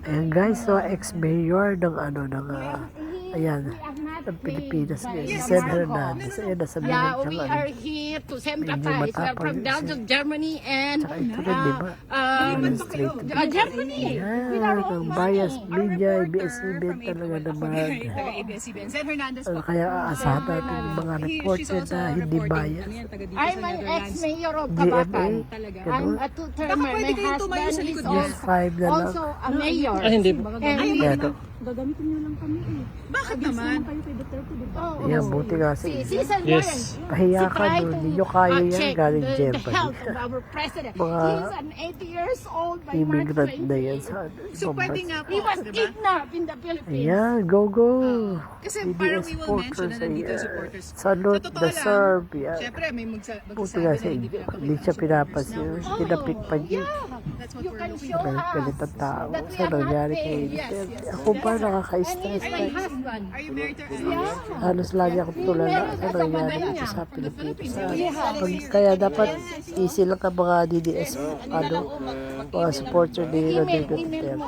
Ayan guys, so ex-mayor ng ayan, ng Pilipinas guys, si Sen Hernandez. Ayan, nasa Yeah, bilang we siyang are here to sympathize. We are from Belgium, Germany, and Tsaka ito rin, di ba? Germany. Ayan, ang bias media, ABS-CBN talaga naman. Kaya aasahan natin yung mga reporter na hindi bias. I'm an ex-mayor of GMA, Kabakan. I'm ganun. a two-termer. My husband is Just 5 na lang. also a mayor. hindi. And Ayan, o. Gagamitin niyo lang kami eh. Bakit naman? Kayo kay Duterte, di ba? Ayan, buti nga si si Season Yes. pahiya ka doon, hindi nyo kaya yan, check galing the Jeopardy. health of our president. Mga He's an 80 years old by March immigrant 20. na yan sa So ibang pwede bansa. nga po, He was diba? kidnapped in the Philippines. Ayan, go, go! Kasi parang BDS we will mention supporters, na nandito yung ayan. supporters. Salute Sa totoo the lang, serve, yan. Siyempre, may Buti nga magsasabi na sa hindi inyo, hindi siya pinapansin, tinapik pa niya. That's what You we're can looking show for. Dahil us ganitang tao, that we sa are not nangyari kay paid. Duterte. yes. Ako pa And nakaka-stress he's my guys. husband. Are you married to Yeah. Halos lagi akong tulala sa nangyari dito sa Pilipinas. Kaya dapat easy lang ang mga DDS, mga supporter ni Rodrigo Duterte.